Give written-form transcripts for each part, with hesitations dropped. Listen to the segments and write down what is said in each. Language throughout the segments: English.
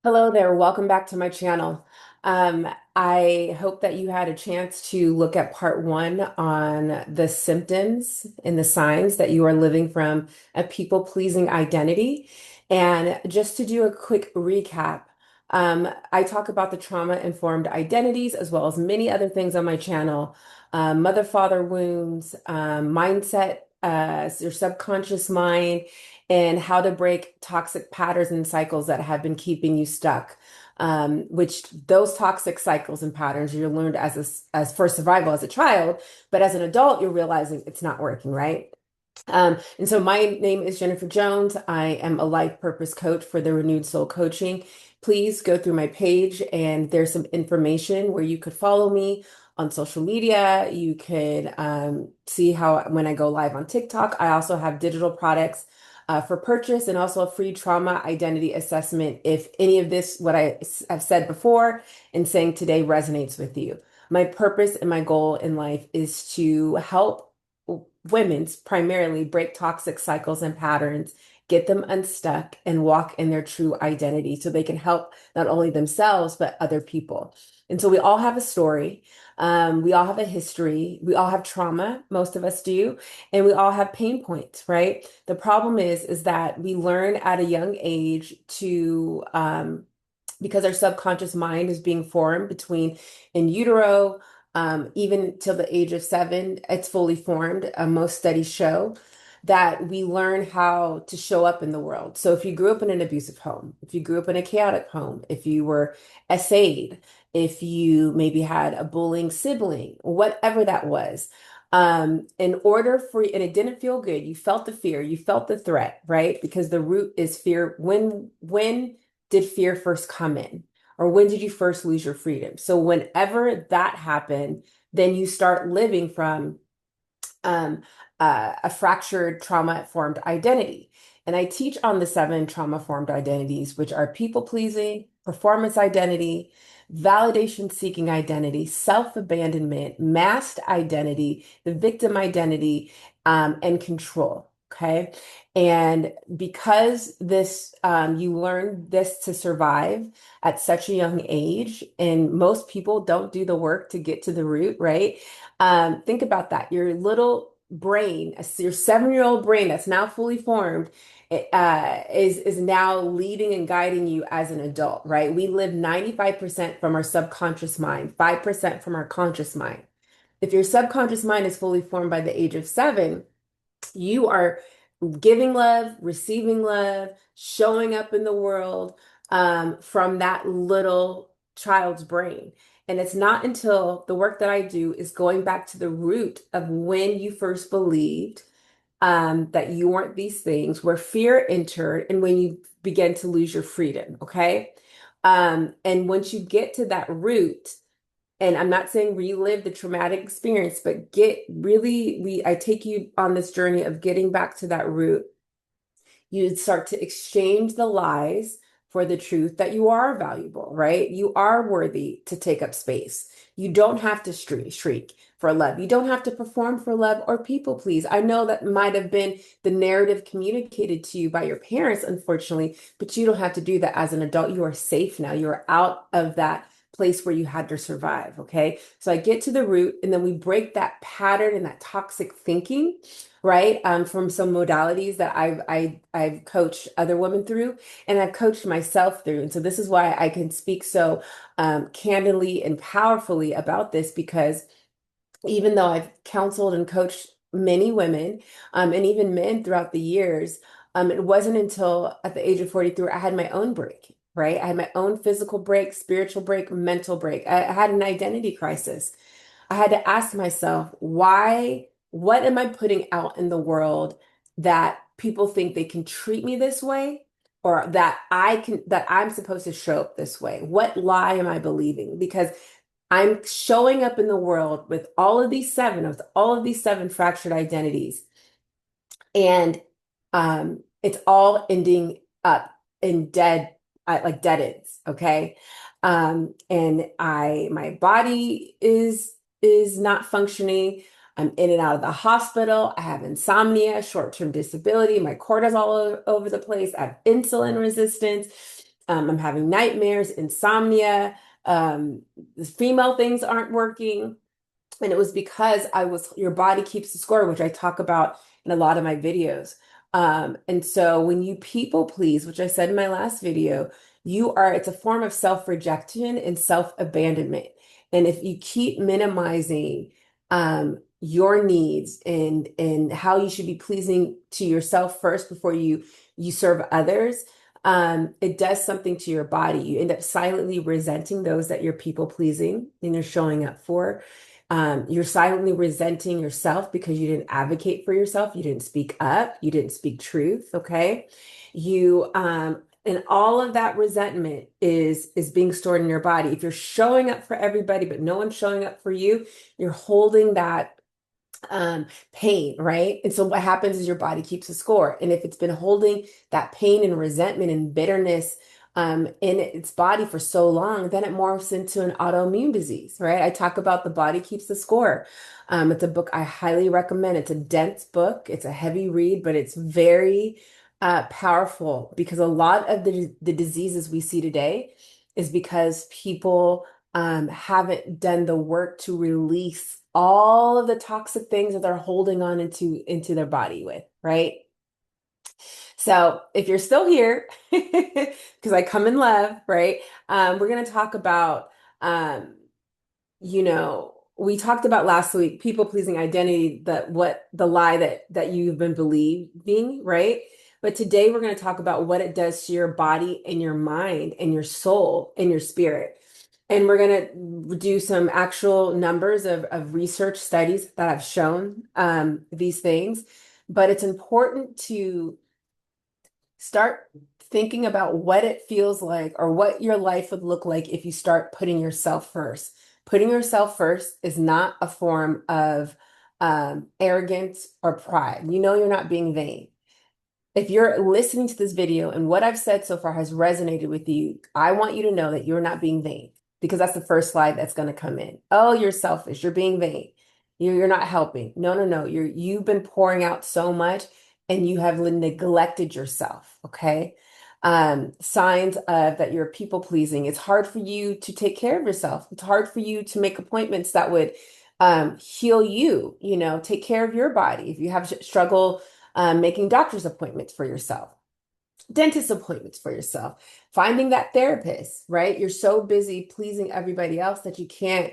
Hello there. Welcome back to my channel. I hope that you had a chance to look at part one on the symptoms and the signs that you are living from a people-pleasing identity. And just to do a quick recap, I talk about the trauma-informed identities as well as many other things on my channel, mother-father wounds, mindset, your subconscious mind, and how to break toxic patterns and cycles that have been keeping you stuck. Which those toxic cycles and patterns you learned as for survival as a child, but as an adult, you're realizing it's not working, right? And so my name is Jennifer Jones. I am a life purpose coach for the Renewed Soul Coaching. Please go through my page and there's some information where you could follow me on social media. You could see how when I go live on TikTok, I also have digital products for purchase and also a free trauma identity assessment if any of this, what have said before and saying today resonates with you. My purpose and my goal in life is to help women's primarily break toxic cycles and patterns, get them unstuck, and walk in their true identity so they can help not only themselves, but other people. And so we all have a story. We all have a history. We all have trauma. Most of us do. And we all have pain points, right? The problem is that we learn at a young age to, because our subconscious mind is being formed between in utero, even till the age of 7, it's fully formed. Most studies show that we learn how to show up in the world. So if you grew up in an abusive home, if you grew up in a chaotic home, if you were essayed, if you maybe had a bullying sibling, whatever that was, in order for, and it didn't feel good, you felt the fear, you felt the threat, right? Because the root is fear. When did fear first come in? Or when did you first lose your freedom? So whenever that happened, then you start living from um, a fractured trauma-formed identity. And I teach on the 7 trauma-formed identities, which are people-pleasing, performance identity, validation-seeking identity, self-abandonment, masked identity, the victim identity, and control. Okay. And because this, you learn this to survive at such a young age, and most people don't do the work to get to the root, right? Think about that. Your little brain, your 7-year-old brain that's now fully formed, is now leading and guiding you as an adult, right? We live 95% from our subconscious mind, 5% from our conscious mind. If your subconscious mind is fully formed by the age of 7, you are giving love, receiving love, showing up in the world from that little child's brain. And it's not until the work that I do is going back to the root of when you first believed that you weren't these things, where fear entered, and when you begin to lose your freedom. Okay. And once you get to that root, and I'm not saying relive the traumatic experience, but get really, I take you on this journey of getting back to that root. You'd start to exchange the lies for the truth that you are valuable, right? You are worthy to take up space. You don't have to shriek for love. You don't have to perform for love or people please. I know that might have been the narrative communicated to you by your parents, unfortunately, but you don't have to do that as an adult. You are safe now. You are out of that place where you had to survive. Okay. So I get to the root and then we break that pattern and that toxic thinking, right? From some modalities that I've coached other women through and I've coached myself through. And so this is why I can speak so candidly and powerfully about this, because even though I've counseled and coached many women and even men throughout the years, it wasn't until at the age of 43 I had my own break, right? I had my own physical break, spiritual break, mental break. I had an identity crisis. I had to ask myself, why, what am I putting out in the world that people think they can treat me this way? Or that that I'm supposed to show up this way? What lie am I believing? Because I'm showing up in the world with all of these 7 fractured identities. And it's all ending up in like dead ends, okay? And my body is not functioning. I'm in and out of the hospital. I have insomnia, short-term disability. My cortisol all over the place. I have insulin resistance. I'm having nightmares, insomnia. The female things aren't working. And it was because your body keeps the score, which I talk about in a lot of my videos. And so when you people please, which I said in my last video, it's a form of self-rejection and self-abandonment. And if you keep minimizing your needs and how you should be pleasing to yourself first before you serve others, it does something to your body. You end up silently resenting those that you're people pleasing and you're showing up for. You're silently resenting yourself because you didn't advocate for yourself. You didn't speak up. You didn't speak truth. Okay. And all of that resentment is being stored in your body. If you're showing up for everybody, but no one's showing up for you, you're holding that pain, right? And so what happens is your body keeps a score. And if it's been holding that pain and resentment and bitterness in its body for so long, then it morphs into an autoimmune disease, right? I talk about the body keeps the score. It's a book I highly recommend. It's a dense book. It's a heavy read, but it's very powerful because a lot of the diseases we see today is because people haven't done the work to release all of the toxic things that they're holding on into their body with, right? So if you're still here, because I come in love, right? We're going to talk about, we talked about last week, people pleasing identity, the lie that you've been believing, right? But today we're going to talk about what it does to your body and your mind and your soul and your spirit. And we're going to do some actual numbers of research studies that have shown these things. But it's important to start thinking about what it feels like or what your life would look like if you start putting yourself first. Putting yourself first is not a form of arrogance or pride. You know you're not being vain. If you're listening to this video and what I've said so far has resonated with you, I want you to know that you're not being vain because that's the first slide that's going to come in. Oh, you're selfish. You're being vain. You're not helping. No, no, no. You've been pouring out so much and you have neglected yourself. Okay. Signs of that you're people pleasing. It's hard for you to take care of yourself. It's hard for you to make appointments that would heal you, take care of your body. If you have struggle making doctor's appointments for yourself, dentist appointments for yourself, finding that therapist, right? You're so busy pleasing everybody else that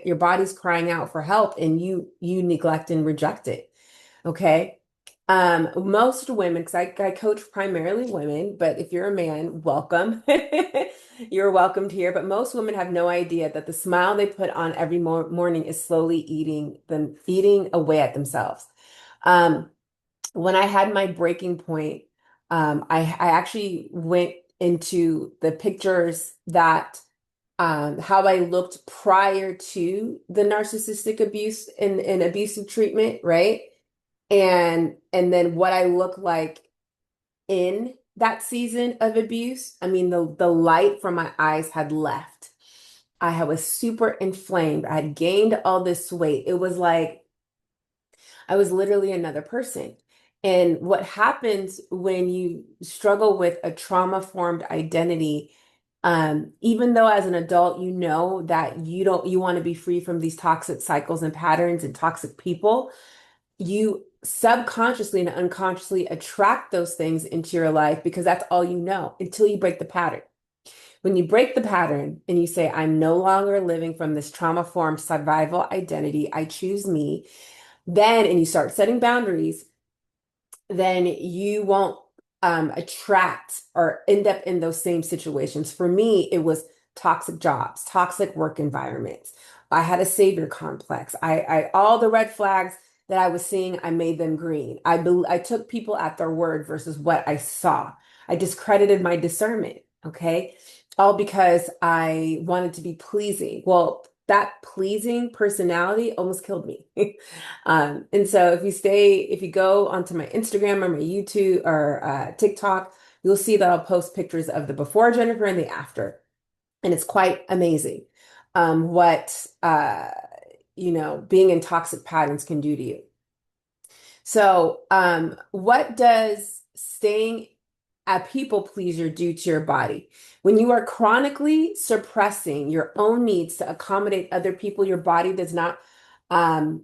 your body's crying out for help and you neglect and reject it. Okay. Most women, because I coach primarily women, but if you're a man, welcome. You're welcomed here. But most women have no idea that the smile they put on every morning is slowly eating away at themselves. Um, when I had my breaking point, I actually went into the pictures that how I looked prior to the narcissistic abuse and abusive treatment, right? And then what I look like in that season of abuse. I mean, the light from my eyes had left. Was super inflamed. I had gained all this weight. It was like I was literally another person. And what happens when you struggle with a trauma-formed identity, even though as an adult you know that you want to be free from these toxic cycles and patterns and toxic people, you subconsciously and unconsciously attract those things into your life because that's all you know until you break the pattern. When you break the pattern and you say, I'm no longer living from this trauma-formed survival identity, I choose me, and you start setting boundaries, then you won't attract or end up in those same situations. For me, it was toxic jobs, toxic work environments. I had a savior complex. All the red flags that I was seeing, I made them green. I took people at their word versus what I saw. I discredited my discernment. Okay. All because I wanted to be pleasing. Well, that pleasing personality almost killed me. And so if you go onto my Instagram or my YouTube or TikTok, you'll see that I'll post pictures of the before Jennifer and the after. And it's quite amazing what being in toxic patterns can do to you. So what does staying a people pleaser do to your body. When you are chronically suppressing your own needs to accommodate other people, your body does not um,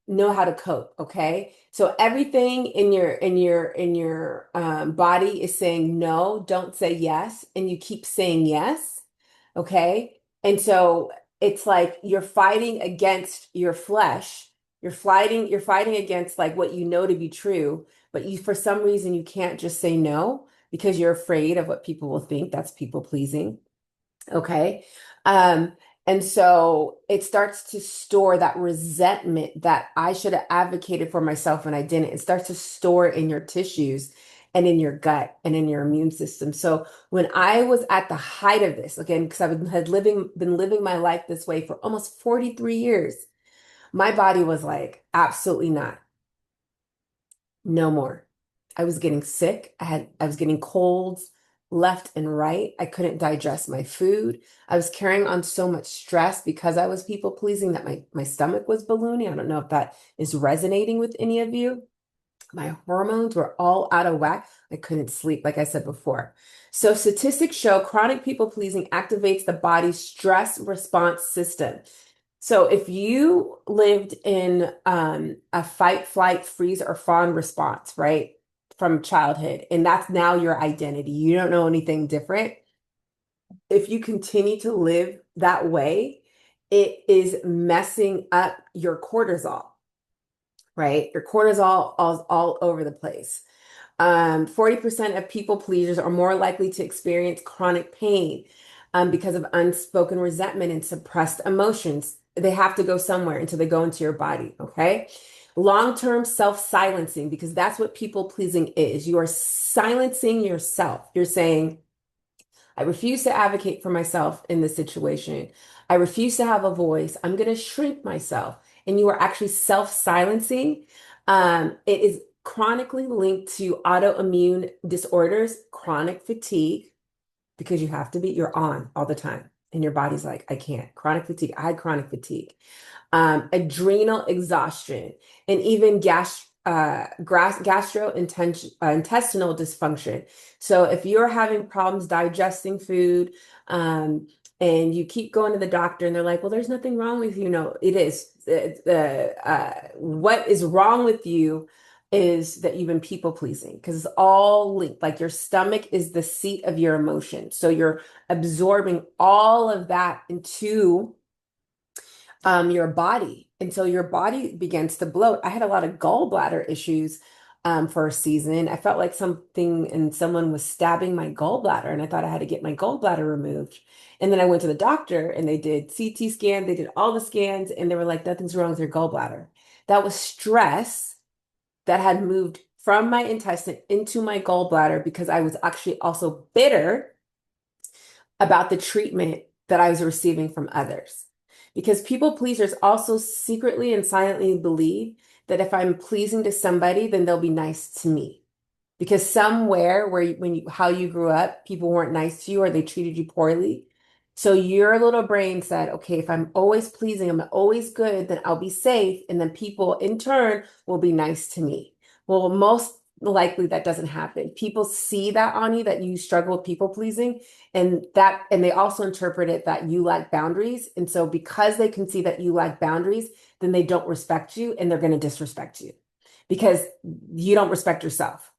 know how to cope, okay? So everything in your body is saying no, don't say yes, and you keep saying yes, okay? And so it's like you're fighting against your flesh. You're fighting against like what you know to be true, but you for some reason you can't just say no because you're afraid of what people will think. That's people pleasing. Okay. Um, and so it starts to store that resentment that I should have advocated for myself and I didn't. It starts to store in your tissues and in your gut and in your immune system. So when I was at the height of this, again, because been living my life this way for almost 43 years, my body was like, absolutely not. No more. I was getting sick. I was getting colds left and right. I couldn't digest my food. I was carrying on so much stress because I was people pleasing that my stomach was ballooning. I don't know if that is resonating with any of you. My hormones were all out of whack. I couldn't sleep, like I said before. So statistics show chronic people pleasing activates the body's stress response system. So if you lived in a fight, flight, freeze, or fawn response, right, from childhood, and that's now your identity, you don't know anything different. If you continue to live that way, it is messing up your cortisol, right? Your cortisol all over the place. 40% of people pleasers are more likely to experience chronic pain because of unspoken resentment and suppressed emotions. They have to go somewhere until they go into your body, okay? Long-term self-silencing, because that's what people pleasing is. You are silencing yourself. You're saying, I refuse to advocate for myself in this situation. I refuse to have a voice. I'm going to shrink myself. And you are actually self-silencing. It is chronically linked to autoimmune disorders, chronic fatigue, because you have to be, you're on all the time. And your body's like, I can't. Chronic fatigue. I had chronic fatigue, adrenal exhaustion, and even gastrointestinal dysfunction. So if you're having problems digesting food, and you keep going to the doctor and they're like, well, there's nothing wrong with you. No, it is. What is wrong with you is that you've been people pleasing because it's all linked. Like your stomach is the seat of your emotions. So you're absorbing all of that into your body. And so your body begins to bloat. I had a lot of gallbladder issues for a season. I felt like something and someone was stabbing my gallbladder, and I thought I had to get my gallbladder removed. And then I went to the doctor and they did CT scan, they did all the scans, and they were like, nothing's wrong with your gallbladder. That was stress that had moved from my intestine into my gallbladder because I was actually also bitter about the treatment that I was receiving from others. Because people pleasers also secretly and silently believe that if I'm pleasing to somebody, then they'll be nice to me. Because somewhere where how you grew up, people weren't nice to you or they treated you poorly. So your little brain said, okay, if I'm always pleasing, I'm always good, then I'll be safe. And then people in turn will be nice to me. Well, most likely that doesn't happen. People see that on you, that you struggle with people pleasing, and they also interpret it that you lack boundaries. And so because they can see that you lack boundaries, then they don't respect you and they're going to disrespect you because you don't respect yourself.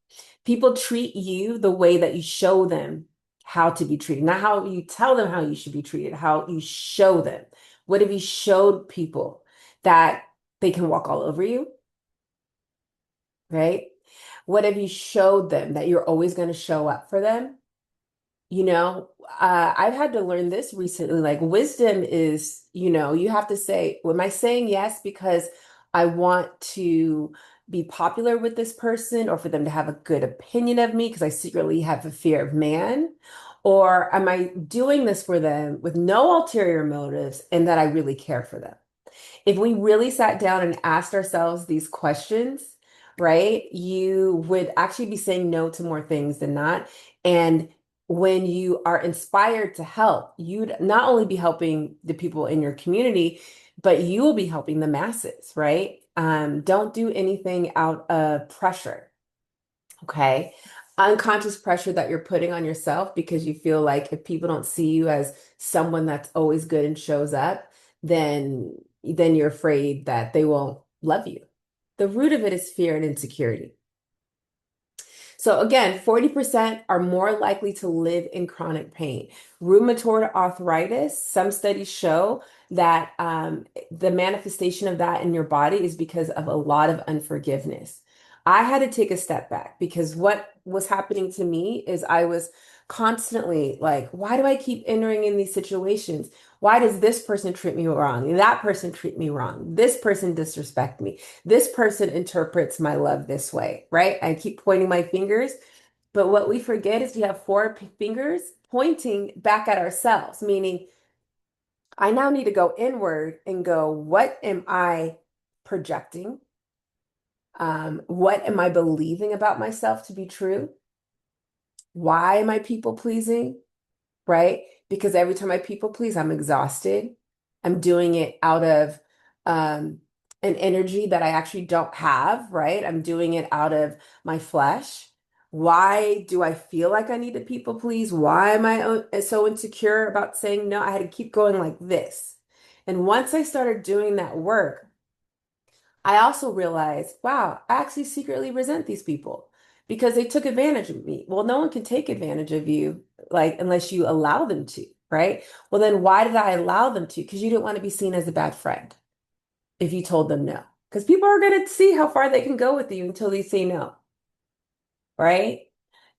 People treat you the way that you show them how to be treated, not how you tell them how you should be treated, how you show them. What have you showed people? That they can walk all over you, right? What have you showed them? That you're always going to show up for them? I've had to learn this recently. Like wisdom is, you have to say, well, am I saying yes because I want to be popular with this person or for them to have a good opinion of me because I secretly have a fear of man? Or am I doing this for them with no ulterior motives and that I really care for them? If we really sat down and asked ourselves these questions, right, you would actually be saying no to more things than not. And when you are inspired to help, you'd not only be helping the people in your community, but you will be helping the masses, right? Don't do anything out of pressure. Okay. Unconscious pressure that you're putting on yourself because you feel like if people don't see you as someone that's always good and shows up, then you're afraid that they won't love you. The root of it is fear and insecurity. So again, 40% are more likely to live in chronic pain. Rheumatoid arthritis, some studies show that the manifestation of that in your body is because of a lot of unforgiveness. I had to take a step back because what was happening to me is I was constantly like, why do I keep entering in these situations? Why does this person treat me wrong? That person treat me wrong. This person disrespect me. This person interprets my love this way, right? I keep pointing my fingers, but what we forget is we have four fingers pointing back at ourselves, meaning I now need to go inward and go, what am I projecting? What am I believing about myself to be true? Why am I people pleasing? Right? Because every time I people please, I'm exhausted. I'm doing it out of um, an energy that I actually don't have, right? I'm doing it out of my flesh. Why do I feel like I need to people please? Why am I so insecure about saying no? I had to keep going like this. And once I started doing that work, I also realized, wow, I actually secretly resent these people because they took advantage of me. Well, no one can take advantage of you, like, unless you allow them to, right? Well, then why did I allow them to? Because you didn't want to be seen as a bad friend if you told them no. Because people are going to see how far they can go with you until they say no, right?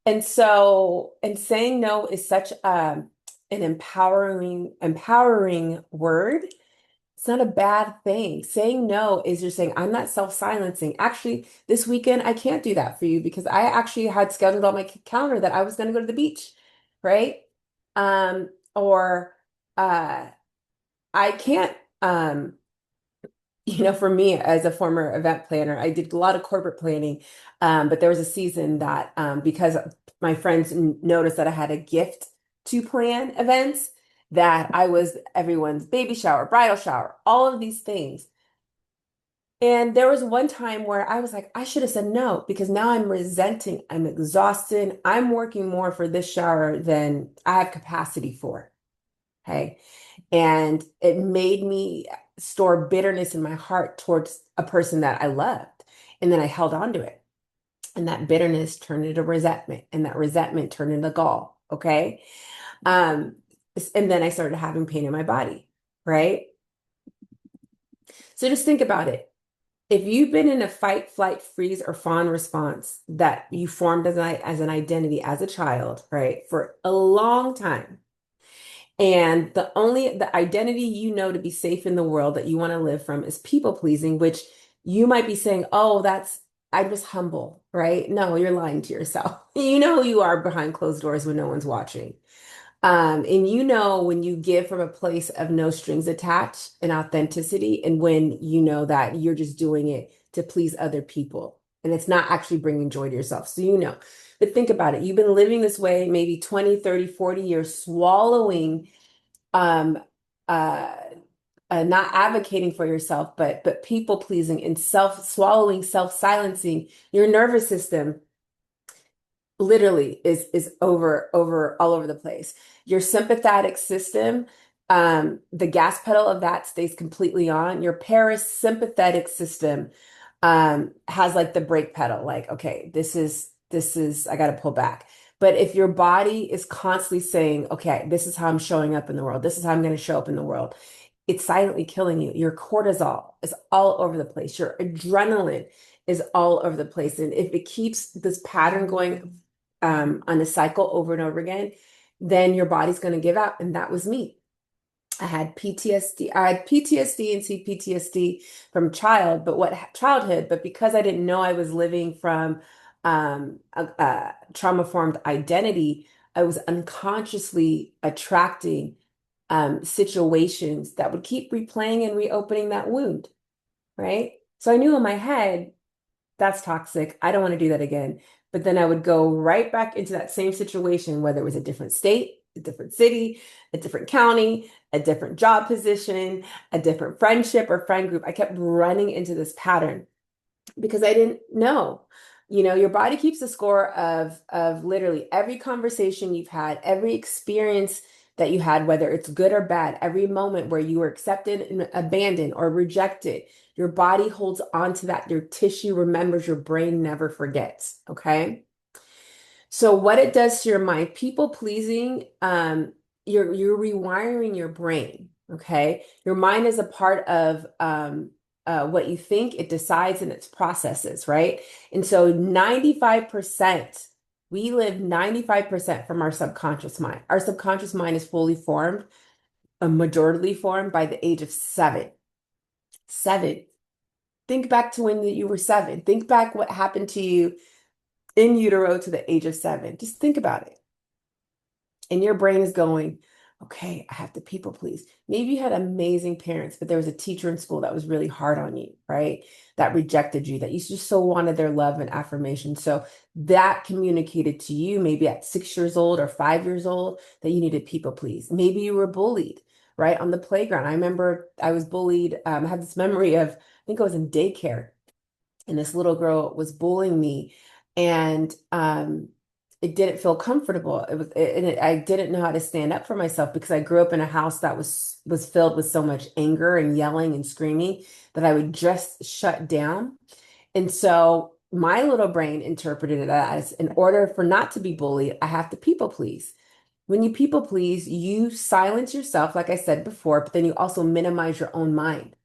And so, and saying no is such an empowering word. It's not a bad thing. Saying no is you're saying, I'm not self-silencing. Actually, this weekend, I can't do that for you because I actually had scheduled on my calendar that I was going to go to the beach, right? Or I can't, for me as a former event planner, I did a lot of corporate planning, but there was a season that because my friends noticed that I had a gift to plan events, that I was everyone's baby shower, bridal shower, all of these things. And there was one time where I was like, I should have said no because now I'm resenting, I'm exhausted, I'm working more for this shower than I have capacity for. Okay. And it made me store bitterness in my heart towards a person that I loved. And then I held on to it. And that bitterness turned into resentment. And that resentment turned into gall. Okay. Um, and then I started having pain in my body. Right. So just think about it. If you've been in a fight, flight, freeze, or fawn response that you formed as an identity as a child, right, for a long time, and the identity you know to be safe in the world that you want to live from is people pleasing, which you might be saying, oh, I'm just humble, right? No, you're lying to yourself. You know who you are behind closed doors when no one's watching. And you know when you give from a place of no strings attached and authenticity, and when you know that you're just doing it to please other people and it's not actually bringing joy to yourself. So you know, but think about it. You've been living this way maybe 20, 30, 40 years, swallowing, um, uh, not advocating for yourself, but people pleasing and self swallowing, self silencing your nervous system literally is over all over the place. Your sympathetic system, the gas pedal of that stays completely on. Your parasympathetic system has like the brake pedal, like, okay, this is I got to pull back. But if your body is constantly saying, okay, this is how I'm showing up in the world, this is how I'm going to show up in the world, it's silently killing you. Your cortisol is all over the place. Your adrenaline is all over the place. And if it keeps this pattern going on a cycle over and over again, then your body's going to give out. And that was me. I had PTSD. I had PTSD and CPTSD from childhood, but because I didn't know I was living from a trauma-formed identity, I was unconsciously attracting situations that would keep replaying and reopening that wound, right? So I knew in my head, that's toxic. I don't want to do that again. But then I would go right back into that same situation, whether it was a different state, a different city, a different county, a different job position, a different friendship or friend group. I kept running into this pattern because I didn't know. Your body keeps a score of literally every conversation you've had, every experience that you had, whether it's good or bad, every moment where you were accepted and abandoned or rejected. Your body holds on to that. Your tissue remembers, your brain never forgets. Okay. So what it does to your mind, people pleasing, you're rewiring your brain. Okay. Your mind is a part of what you think, it decides and its processes, right? And so 95%, we live 95% from our subconscious mind. Our subconscious mind is fully formed, majorly formed by the age of 7. 7. Think back to when you were 7. Think back what happened to you in utero to the age of 7. Just think about it. And your brain is going, okay, I have to people please. Maybe you had amazing parents, but there was a teacher in school that was really hard on you, right? That rejected you, that you just so wanted their love and affirmation. So that communicated to you maybe at 6 years old or 5 years old that you needed people please. Maybe you were bullied, right? On the playground. I remember I was bullied. I had this memory of, I think I was in daycare and this little girl was bullying me, and it didn't feel comfortable. I didn't know how to stand up for myself because I grew up in a house that was filled with so much anger and yelling and screaming that I would just shut down. And so my little brain interpreted it as, in order for not to be bullied, I have to people please. When you people please, you silence yourself, like I said before, but then you also minimize your own mind.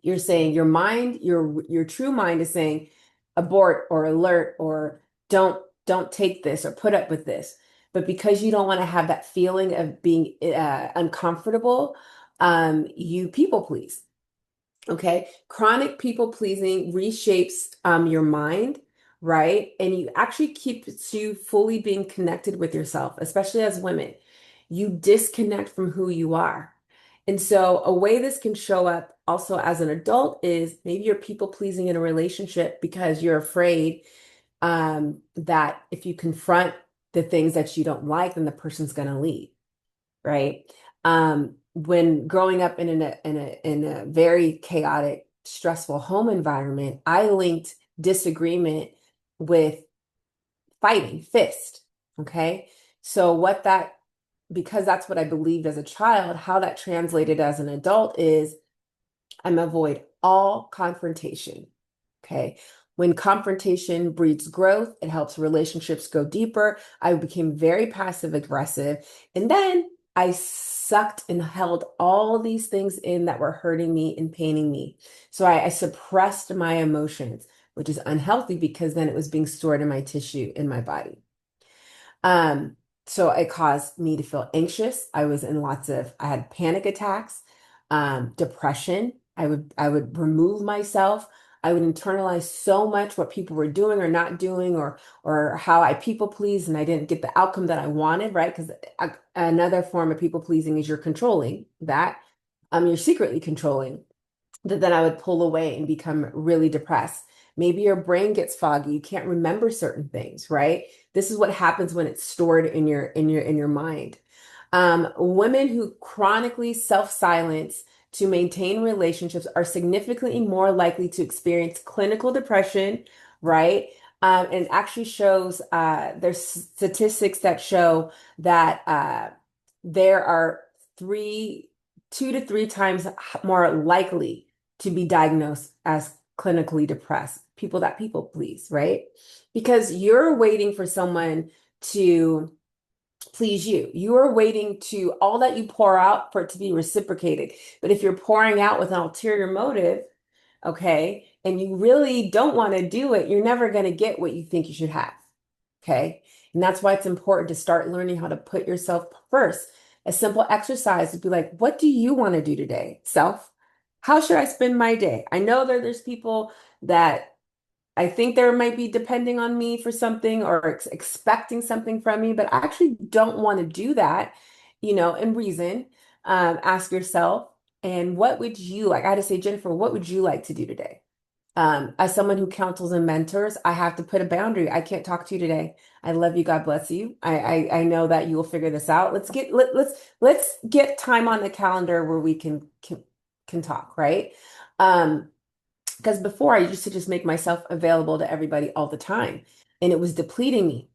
You're saying your mind, your true mind is saying abort or alert or don't take this or put up with this. But because you don't want to have that feeling of being uncomfortable, you people please. Okay. Chronic people pleasing reshapes your mind, right? And you actually keeps you fully being connected with yourself, especially as women. You disconnect from who you are. And so a way this can show up also as an adult is maybe you're people pleasing in a relationship because you're afraid that if you confront the things that you don't like, then the person's going to leave, right? When growing up in a very chaotic, stressful home environment, I linked disagreement with fighting, fist. Okay. So because that's what I believed as a child, how that translated as an adult is I'm avoid all confrontation. Okay. When confrontation breeds growth, it helps relationships go deeper. I became very passive aggressive. And then I sucked and held all these things in that were hurting me and paining me. So I suppressed my emotions, which is unhealthy because then it was being stored in my tissue in my body. Um, so it caused me to feel anxious. I had panic attacks, depression. I would remove myself. I would internalize so much what people were doing or not doing, or how I people pleased and I didn't get the outcome that I wanted, right? Because another form of people pleasing is you're controlling that. You're secretly controlling that. Then I would pull away and become really depressed. Maybe your brain gets foggy. You can't remember certain things, right? This is what happens when it's stored in your mind. Women who chronically self-silence to maintain relationships are significantly more likely to experience clinical depression, right? And actually shows there's statistics that show that there are 2 to 3 times more likely to be diagnosed as clinically depressed, people that people please, right? Because you're waiting for someone to please you. You are waiting to all that you pour out for it to be reciprocated. But if you're pouring out with an ulterior motive, okay, and you really don't want to do it, you're never going to get what you think you should have. Okay. And that's why it's important to start learning how to put yourself first. A simple exercise would be like, what do you want to do today? Self, how should I spend my day? I know there's people that I think there might be depending on me for something or expecting something from me, but I actually don't want to do that, and reason. Ask yourself, and what would you like? I had to say, Jennifer, what would you like to do today? As someone who counsels and mentors, I have to put a boundary. I can't talk to you today. I love you. God bless you. I know that you will figure this out. Let's get time on the calendar where we can talk, right? Um, Because before I used to just make myself available to everybody all the time, and it was depleting me.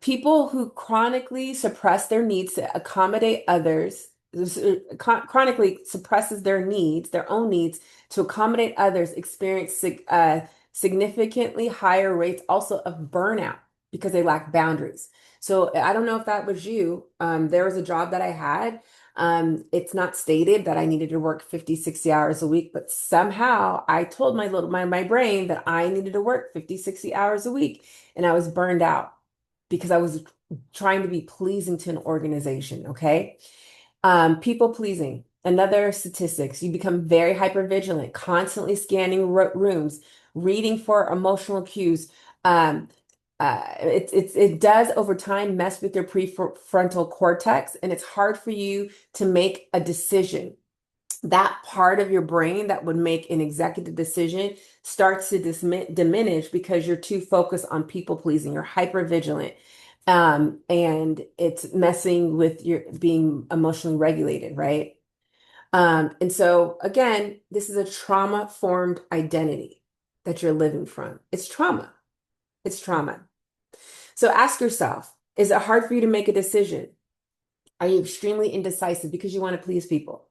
People who chronically suppress their needs to accommodate others, chronically suppresses their needs, their own needs to accommodate others, experience significantly higher rates also of burnout because they lack boundaries. So I don't know if that was you. There was a job that I had. It's not stated that I needed to work 50, 60 hours a week, but somehow I told my brain that I needed to work 50, 60 hours a week, and I was burned out because I was trying to be pleasing to an organization. Okay. People pleasing. Another statistics, you become very hyper vigilant, constantly scanning rooms, reading for emotional cues. Um, it does over time mess with your prefrontal cortex, and it's hard for you to make a decision. That part of your brain that would make an executive decision starts to diminish because you're too focused on people pleasing. You're hyper vigilant. And it's messing with your being emotionally regulated, right? And so again, this is a trauma formed identity that you're living from. It's trauma. It's trauma. So ask yourself, is it hard for you to make a decision? Are you extremely indecisive because you want to please people,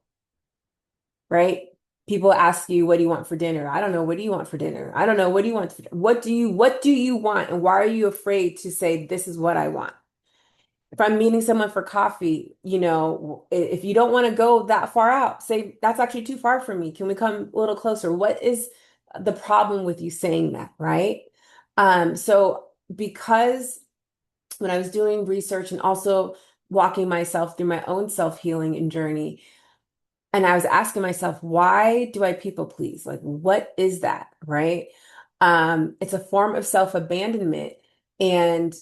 right? People ask you, what do you want for dinner? I don't know. What do you want for dinner? I don't know. What do you want? What do you want? And why are you afraid to say, this is what I want? If I'm meeting someone for coffee, if you don't want to go that far out, say, that's actually too far for me. Can we come a little closer? What is the problem with you saying that, right? So because when I was doing research and also walking myself through my own self-healing and journey, and I was asking myself, why do I people please? Like, what is that? Right? It's a form of self-abandonment. And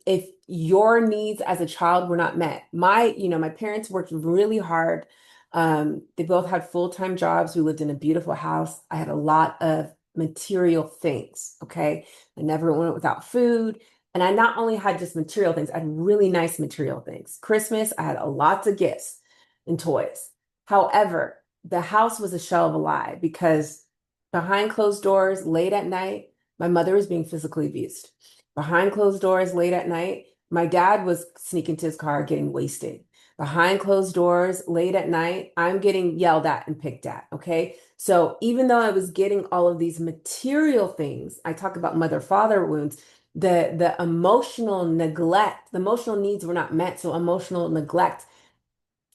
if your needs as a child were not met, my parents worked really hard. They both had full-time jobs. We lived in a beautiful house. I had a lot of material things. Okay. I never went without food. And I not only had just material things, I had really nice material things. Christmas, I had a lots of gifts and toys. However, the house was a shell of a lie because behind closed doors, late at night, my mother was being physically abused. Behind closed doors, late at night, my dad was sneaking to his car getting wasted. Behind closed doors, late at night, I'm getting yelled at and picked at. Okay. So even though I was getting all of these material things, I talk about mother-father wounds, the emotional neglect, the emotional needs were not met. So emotional neglect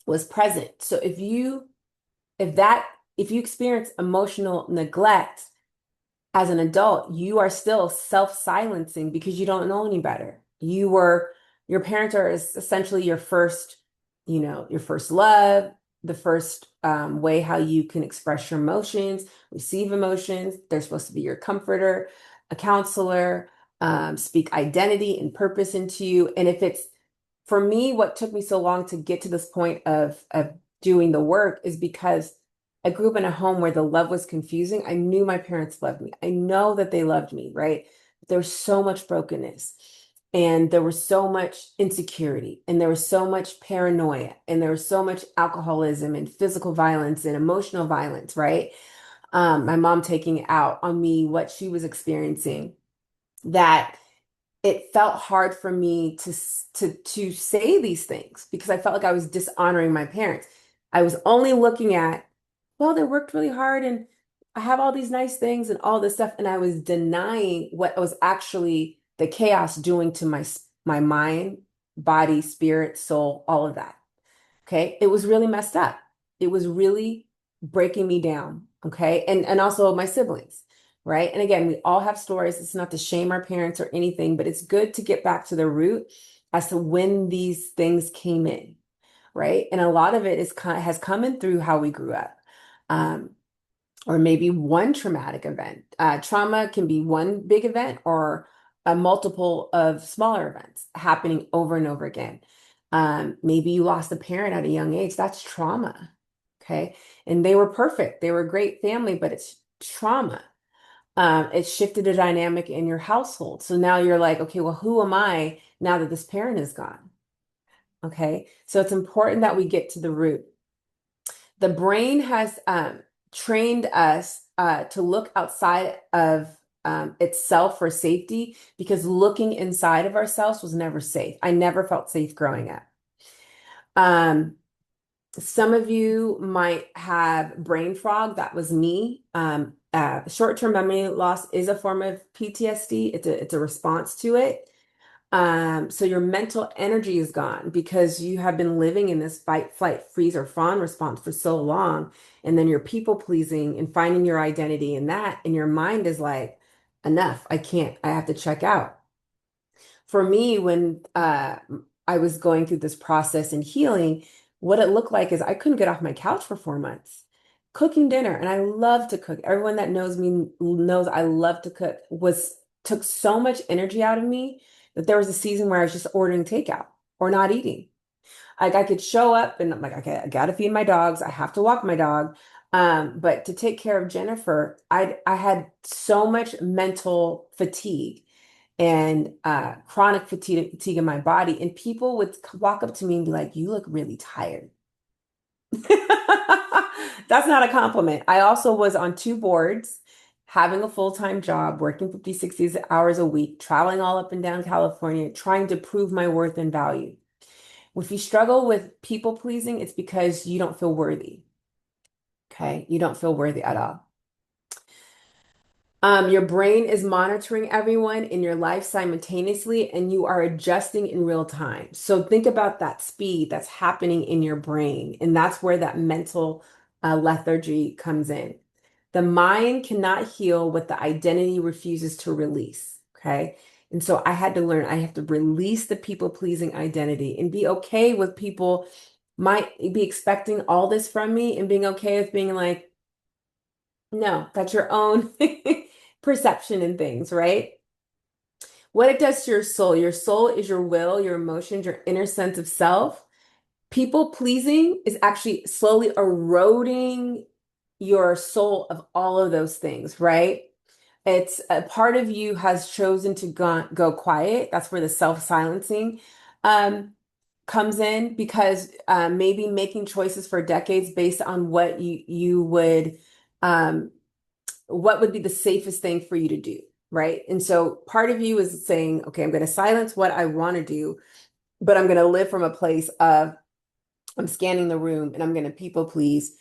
was present. So if that if you experience emotional neglect as an adult, you are still self-silencing because you don't know any better. Your parents are essentially your first, your first love, the first way how you can express your emotions, receive emotions. They're supposed to be your comforter, a counselor, speak identity and purpose into you. And if it's for me, what took me so long to get to this point of doing the work is because I grew up in a home where the love was confusing. I knew my parents loved me. I know that they loved me, right? There was so much brokenness, and there was so much insecurity, and there was so much paranoia, and there was so much alcoholism and physical violence and emotional violence, right? My mom taking out on me what she was experiencing, that it felt hard for me to say these things because I felt like I was dishonoring my parents. I was only looking at, well, they worked really hard and I have all these nice things and all this stuff, and I was denying what was actually the chaos doing to my mind, body, spirit, soul, all of that. Okay. It was really messed up. It was really breaking me down. Okay. And also my siblings. Right. And again, we all have stories. It's not to shame our parents or anything, but it's good to get back to the root as to when these things came in. Right. And a lot of it has come in through how we grew up. Um, or maybe one traumatic event. Trauma can be one big event or a multiple of smaller events happening over and over again. Maybe you lost a parent at a young age. That's trauma. Okay. And they were perfect. They were a great family, but it's trauma. It shifted a dynamic in your household. So now you're like, okay, well, who am I now that this parent is gone? Okay. So it's important that we get to the root. The brain has trained us to look outside of itself for safety because looking inside of ourselves was never safe. I never felt safe growing up. Um, some of you might have brain fog. That was me. Short-term memory loss is a form of PTSD. It's a response to it. So your mental energy is gone because you have been living in this fight, flight, freeze, or fawn response for so long. And then you're people pleasing and finding your identity in that. And your mind is like, enough, I can't, I have to check out. For me, when I was going through this process and healing, what it looked like is I couldn't get off my couch for 4 months. Cooking dinner, and I love to cook. Everyone that knows me knows I love to cook, was took so much energy out of me that there was a season where I was just ordering takeout or not eating. Like I could show up and I'm like, okay, I gotta feed my dogs. I have to walk my dog. But to take care of Jennifer, I had so much mental fatigue and chronic fatigue in my body. And people would walk up to me and be like, you look really tired. That's not a compliment. I also was on 2 boards, having a full-time job, working 50, 60 hours a week, traveling all up and down California, trying to prove my worth and value. If you struggle with people pleasing, it's because you don't feel worthy. Okay. You don't feel worthy at all. Your brain is monitoring everyone in your life simultaneously, and you are adjusting in real time. So think about that speed that's happening in your brain, and that's where that mental lethargy comes in. The mind cannot heal what the identity refuses to release. Okay. And so I had to learn, I have to release the people-pleasing identity and be okay with people might be expecting all this from me and being okay with being like, no, that's your own perception and things, right? What it does to your soul is your will, your emotions, your inner sense of self. People pleasing is actually slowly eroding your soul of all of those things, right? It's a part of you has chosen to go quiet. That's where the self-silencing um, comes in because maybe making choices for decades based on what you would um, what would be the safest thing for you to do, right? And so part of you is saying, okay, I'm going to silence what I want to do, but I'm going to live from a place of I'm scanning the room and I'm going to people please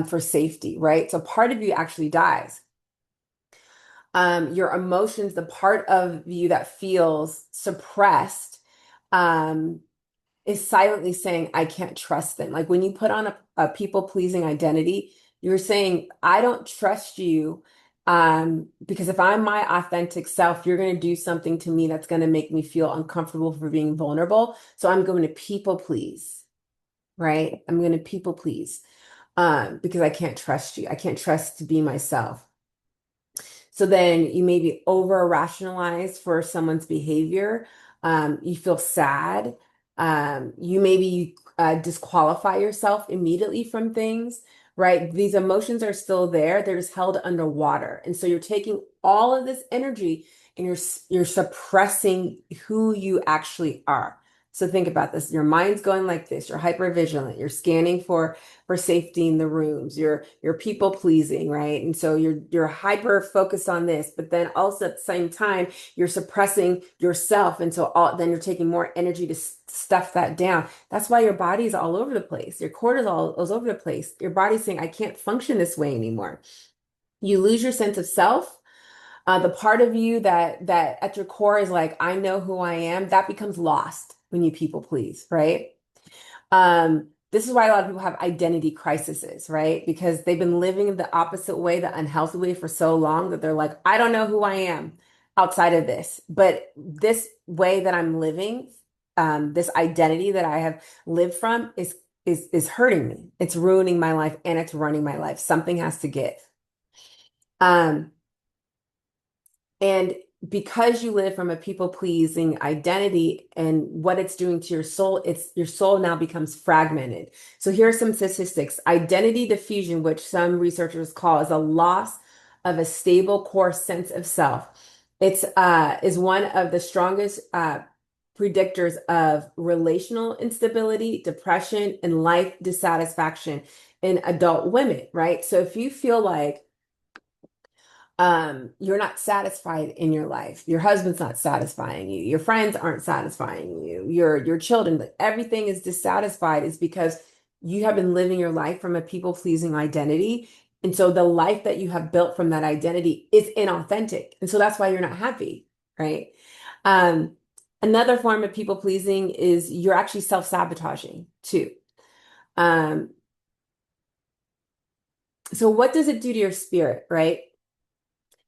for safety, right? So part of you actually dies. Your emotions, the part of you that feels suppressed, um, is silently saying, I can't trust them. Like when you put on a people-pleasing identity, you're saying, I don't trust you. Because if I'm my authentic self, you're going to do something to me that's going to make me feel uncomfortable for being vulnerable. So I'm going to people please, right? I'm going to people please, because I can't trust you. I can't trust to be myself. So then you maybe over rationalize for someone's behavior. You feel sad. You maybe disqualify yourself immediately from things, right? These emotions are still there. They're just held underwater. And so you're taking all of this energy and you're suppressing who you actually are. So think about this. Your mind's going like this. You're hyper vigilant. You're scanning for safety in the rooms. You're people pleasing, right? And so you're hyper focused on this, but then also at the same time you're suppressing yourself, and so then you're taking more energy to stuff that down. That's why your body's all over the place. Your cortisol is over the place. Your body's saying, I can't function this way anymore. You lose your sense of self. The part of you that at your core is like, I know who I am, that becomes lost when you people please, right? This is why a lot of people have identity crises, right? Because they've been living the opposite way, the unhealthy way for so long that they're like, I don't know who I am outside of this. But this way that I'm living, this identity that I have lived from is hurting me. It's ruining my life and it's running my life. Something has to give. Um, and because you live from a people-pleasing identity and what it's doing to your soul, it's your soul now becomes fragmented. So here are some statistics. Identity diffusion, which some researchers call is a loss of a stable core sense of self. It's is one of the strongest predictors of relational instability, depression, and life dissatisfaction in adult women, right? So if you feel like You're not satisfied in your life. Your husband's not satisfying you. Your friends aren't satisfying you. Your children, like, everything is dissatisfied is because you have been living your life from a people-pleasing identity. And so the life that you have built from that identity is inauthentic. And so that's why you're not happy, right? Um, Another form of people-pleasing is you're actually self-sabotaging too. Um, so what does it do to your spirit, right?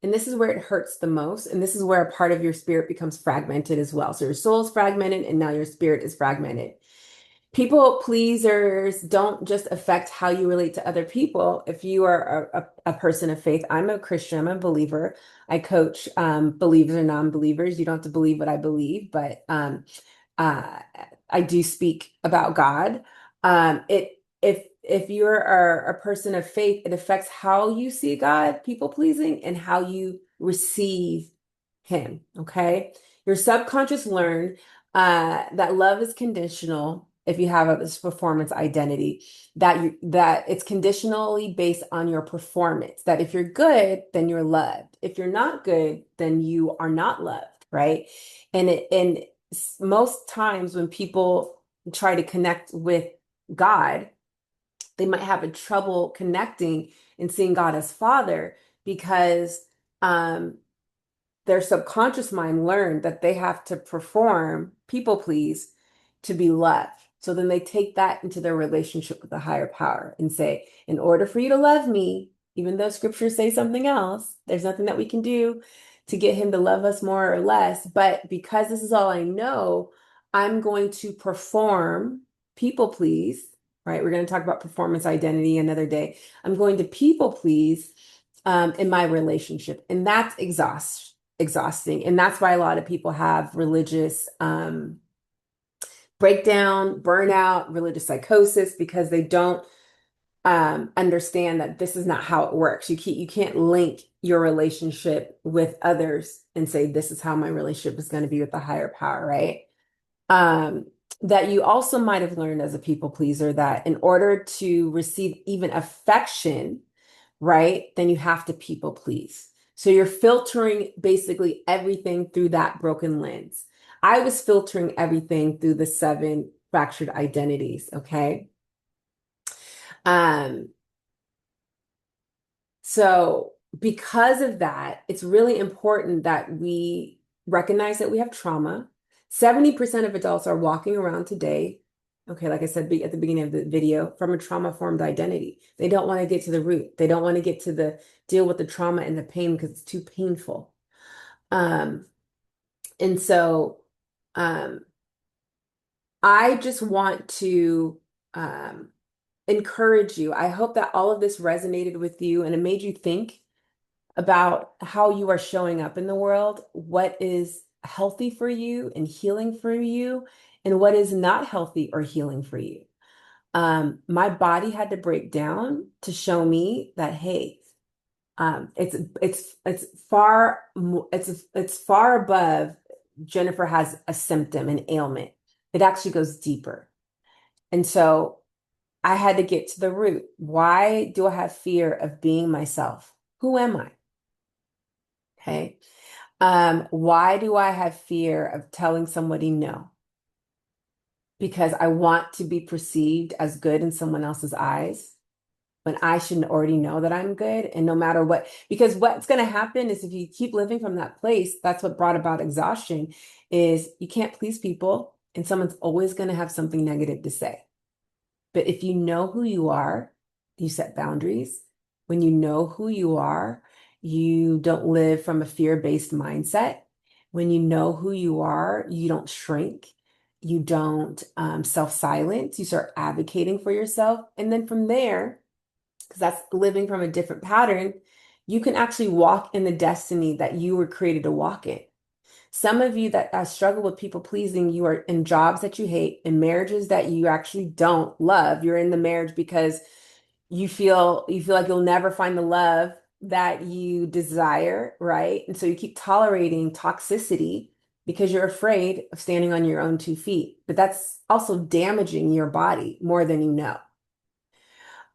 And this is where it hurts the most. And this is where a part of your spirit becomes fragmented as well. So your soul is fragmented and now your spirit is fragmented. People pleasers don't just affect how you relate to other people. If you are a person of faith, I'm a Christian, I'm a believer. I coach believers and non-believers. You don't have to believe what I believe, but uh, I do speak about God. If you're a person of faith, it affects how you see God, people pleasing, and how you receive Him. Okay, your subconscious learned that love is conditional. If you have this performance identity, that it's conditionally based on your performance. That if you're good, then you're loved. If you're not good, then you are not loved, right? And most times when people try to connect with God, they might have a trouble connecting and seeing God as Father because um, their subconscious mind learned that they have to perform, people please, to be loved. So then they take that into their relationship with the higher power and say, in order for you to love me, even though scriptures say something else, there's nothing that we can do to get him to love us more or less. But because this is all I know, I'm going to perform, people please, right? We're going to talk about performance identity another day. I'm going to people please in my relationship. And that's exhausting. And that's why a lot of people have religious breakdown, burnout, religious psychosis, because they don't understand that this is not how it works. You can't link your relationship with others and say, this is how my relationship is going to be with the higher power, right? Um, that you also might have learned as a people pleaser that in order to receive even affection, right, then you have to people please. So you're filtering basically everything through that broken lens. I was filtering everything through the seven fractured identities, okay? Um, so because of that, it's really important that we recognize that we have trauma. 70% of adults are walking around today, okay, like I said at the beginning of the video, from a trauma-formed identity. They don't want to get to the root. They don't want to get to the deal with the trauma and the pain because it's too painful. Um, and so um, I just want to encourage you. I hope that all of this resonated with you and it made you think about how you are showing up in the world, what is healthy for you and healing for you, and what is not healthy or healing for you. My body had to break down to show me that, hey, it's it's far above Jennifer has a symptom, an ailment. It actually goes deeper. And so I had to get to the root. Why do I have fear of being myself? Who am I? Okay. Why do I have fear of telling somebody no? Because I want to be perceived as good in someone else's eyes when I should already know that I'm good. And no matter what, because what's going to happen is if you keep living from that place, that's what brought about exhaustion, is you can't please people and someone's always going to have something negative to say. But if you know who you are, you set boundaries. When you know who you are, you don't live from a fear-based mindset. When you know who you are, you don't shrink. You don't self-silence. You start advocating for yourself. And then from there, because that's living from a different pattern, you can actually walk in the destiny that you were created to walk in. Some of you that struggle with people pleasing, you are in jobs that you hate, in marriages that you actually don't love. You're in the marriage because you feel like you'll never find the love that you desire, right? And so you keep tolerating toxicity because you're afraid of standing on your own 2 feet. But that's also damaging your body more than you know.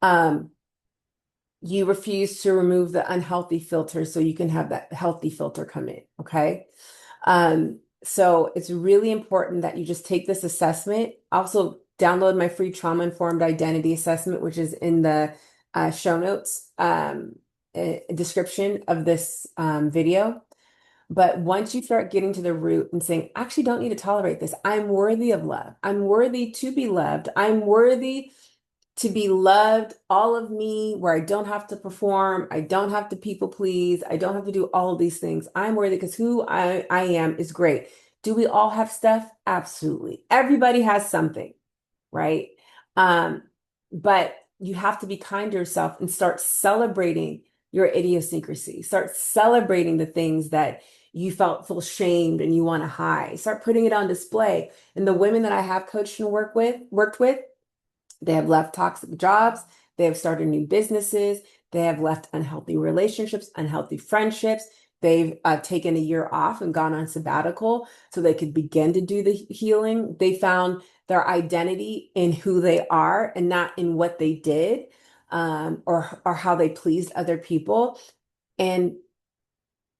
Um, you refuse to remove the unhealthy filter so you can have that healthy filter come in. Okay. So it's really important that you just take this assessment. Also, download my free trauma-informed identity assessment, which is in the show notes description of this video. But once you start getting to the root and saying, I actually don't need to tolerate this. I'm worthy of love. I'm worthy to be loved. I'm worthy to be loved, all of me, where I don't have to perform, I don't have to people please, I don't have to do all of these things. I'm worthy because who I am is great. Do we all have stuff? Absolutely. Everybody has something, right? Um, but you have to be kind to yourself and start celebrating your idiosyncrasy. Start celebrating the things that you feel shamed and you want to hide. Start putting it on display. And the women that I have coached and worked with, they have left toxic jobs. They have started new businesses. They have left unhealthy relationships, unhealthy friendships. They've taken a year off and gone on sabbatical so they could begin to do the healing. They found their identity in who they are and not in what they did, or how they pleased other people. And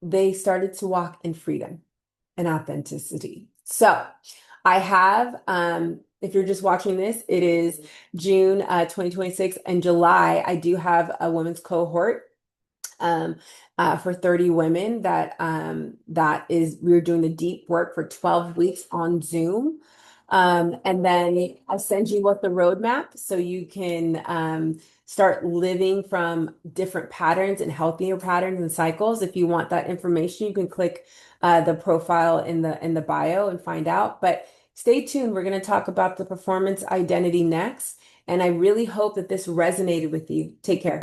they started to walk in freedom and authenticity. So I have, if you're just watching this, it is June 2026. And July, I do have a women's cohort um, for 30 women we're doing the deep work for 12 weeks on Zoom. And then I'll send you what the roadmap so you can start living from different patterns and healthier patterns and cycles. If you want that information, you can click the profile in the bio and find out. But stay tuned. We're going to talk about the performance identity next. And I really hope that this resonated with you. Take care.